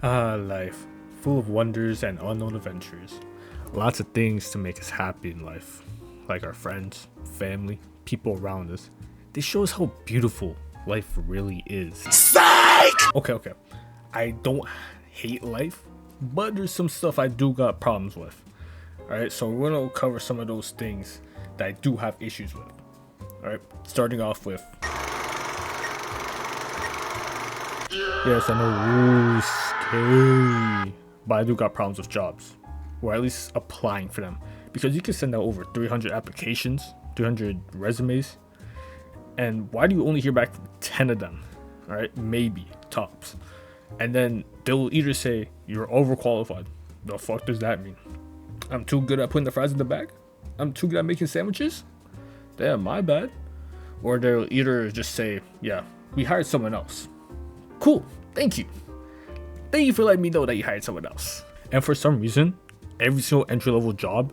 Life, full of wonders and unknown adventures. Lots of things to make us happy in life, like our friends, family, people around us. They show us how beautiful life really is. Psych! Okay. I don't hate life, but there's some stuff I do got problems with. Alright, so we're gonna cover some of those things that I do have issues with. Alright, starting off with. Yes, I know, ooh, scary. But I do got problems with jobs, or at least applying for them. Because you can send out over 300 applications, 300 resumes, and why do you only hear back from 10 of them? Alright, maybe, tops. And then they'll either say, you're overqualified. The fuck does that mean? I'm too good at putting the fries in the bag? I'm too good at making sandwiches? Damn, my bad. Or they'll either just say, yeah, we hired someone else. Cool, thank you. Thank you for letting me know that you hired someone else. And for some reason, every single entry-level job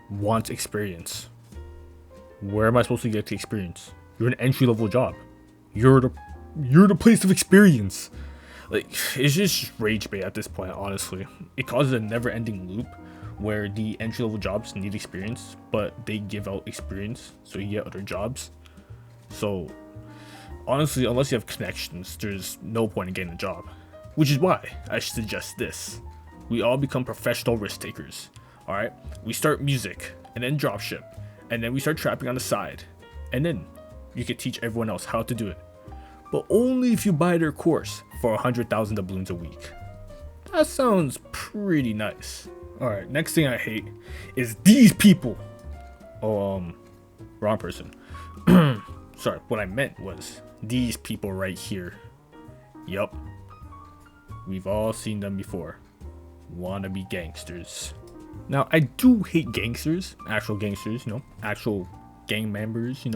wants experience. Where am I supposed to get the experience? You're an entry-level job. You're the place of experience. Like, it's just rage bait at this point, honestly. It causes a never-ending loop where the entry-level jobs need experience, but they give out experience so you get other jobs. So honestly, unless you have connections, there's no point in getting a job. Which is why I suggest this. We all become professional risk takers. Alright? We start music, and then dropship, and then we start trapping on the side. And then you can teach everyone else how to do it. But only if you buy their course for 100,000 doubloons a week. That sounds pretty nice. Alright, next thing I hate is these people. Oh, wrong person. Sorry, what I meant was these people right here. Yup. We've all seen them before. Wannabe gangsters. Now, I do hate gangsters. Actual gangsters, actual gang members,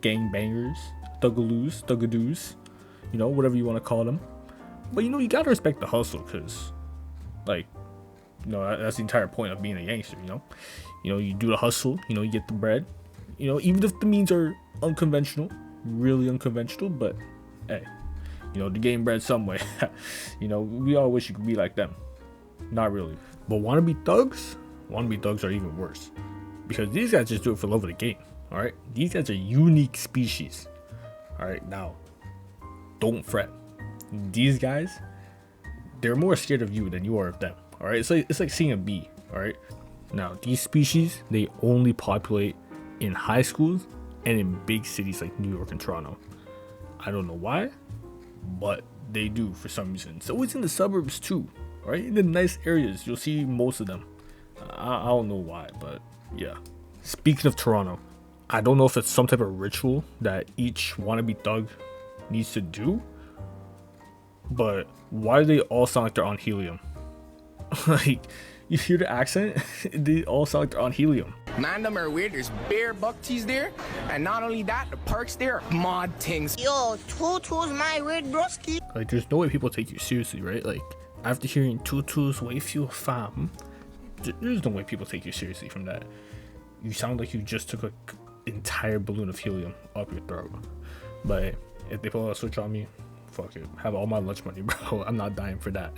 gang bangers, thugadoos, whatever you want to call them. But you gotta respect the hustle, because, that's the entire point of being a gangster, you do the hustle, you get the bread, even if the means are unconventional, really unconventional, but hey, they're getting bread some way. We all wish you could be like them. Not really. But wannabe thugs are even worse, because these guys just do it for love of the game. Alright, these guys are unique species. Alright, now don't fret. These guys, they're more scared of you than you are of them. Alright, it's like seeing a bee. Alright, now these species, they only populate in high schools and in big cities like New York and Toronto. I don't know why, but they do for some reason. So it's in the suburbs too, right? In the nice areas, you'll see most of them. I don't know why, but yeah. Speaking of Toronto, I don't know if it's some type of ritual that each wannabe thug needs to do, but why do they all sound like they're on helium? Like, you hear the accent? They all sound like they're on helium. Man, them are weird. There's bear buck teas there, and not only that, the parks there are mod things. Yo, Tutu's my weird broski. Like, there's no way people take you seriously, right? Like, after hearing Tutu's way fuel fam, there's no way people take you seriously from that. You sound like you just took an entire balloon of helium up your throat. But if they pull a switch on me, fuck it. Have all my lunch money, bro. I'm not dying for that.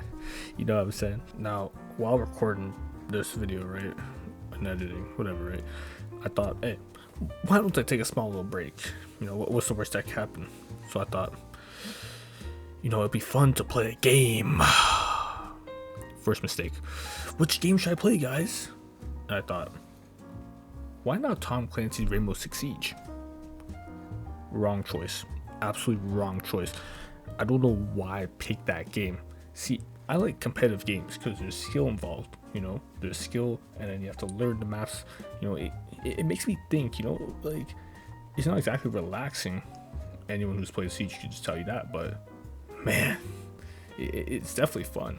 You know what I'm saying? Now, while recording this video, right, and editing, whatever, right, I thought, hey, why don't I take a small little break? What's the worst that can happen? So I thought, it'd be fun to play a game. First mistake. Which game should I play, guys? And I thought, why not Tom Clancy's Rainbow Six Siege? Wrong choice. Absolutely wrong choice. I don't know why I picked that game. See, I like competitive games because there's skill involved, there's skill, and then you have to learn the maps. It makes me think, like, it's not exactly relaxing. Anyone who's played Siege can just tell you that, but man, it's definitely fun,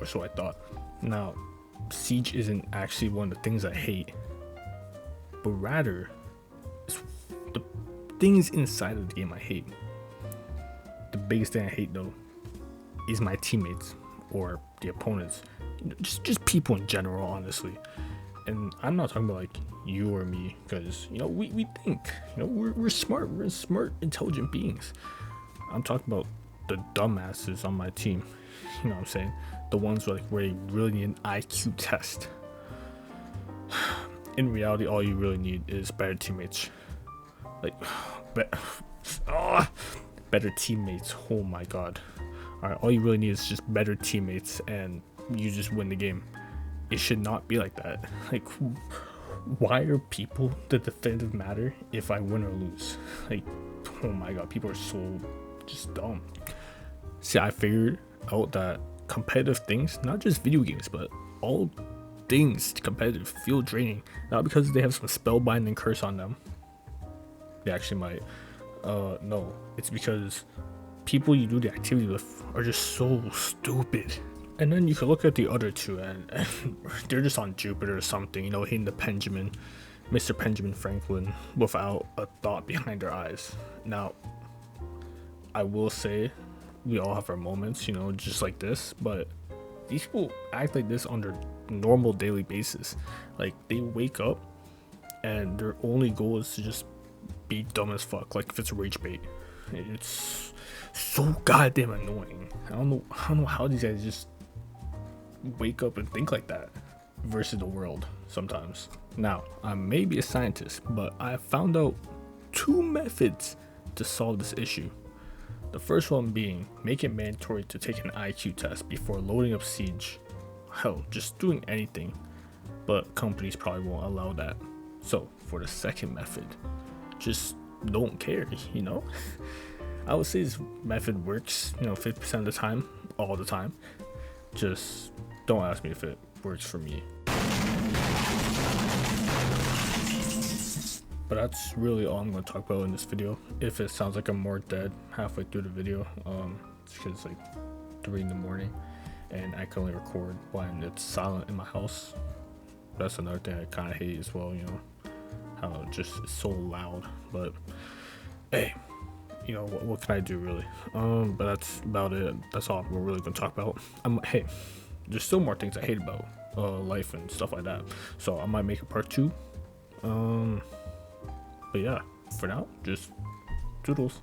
or so I thought. Now, Siege isn't actually one of the things I hate, but rather it's the things inside of the game I hate. The biggest thing I hate, though, is my teammates or the opponents. Just people in general, honestly. And I'm not talking about like you or me, because we think, we're smart, intelligent beings. I'm talking about the dumbasses on my team. You know what I'm saying? The ones where you really need an IQ test. In reality, all you really need is better teammates. Better teammates. Oh my god. Alright, all you really need is just better teammates and you just win the game. It should not be like that. Like, why are people the definitive matter if I win or lose? Like, oh my god, people are so just dumb. See, I figured out that competitive things, not just video games, but all things competitive, feel draining. Not because they have some spellbinding curse on them. They actually might. No, it's because people you do the activity with are just so stupid. And then you can look at the other two and they're just on Jupiter or something, you know, hitting the Benjamin, Mr. Benjamin Franklin without a thought behind their eyes. Now, I will say we all have our moments, you know, just like this, but these people act like this on their normal daily basis. Like, they wake up and their only goal is to just be dumb as fuck, like if it's rage bait. It's so goddamn annoying. I don't know how these guys just wake up and think like that versus the world sometimes. Now, I may be a scientist, but I found out 2 methods to solve this issue. The first one being make it mandatory to take an IQ test before loading up Siege. Hell, just doing anything, but companies probably won't allow that. So for the second method, just don't care, you know. I would say this method works, you know, 50% of the time, all the time. Just don't ask me if it works for me. But that's really all I'm going to talk about in this video. If it sounds like I'm more dead halfway through the video, it's because it's like 3 in the morning and I can only record when it's silent in my house. That's another thing I kind of hate as well, you know, how it just is so loud. But hey, you know, what can I do really? But that's about it. That's all we're really going to talk about. Hey, there's still more things I hate about life and stuff like that. So I might make a part 2. But yeah, for now, just doodles.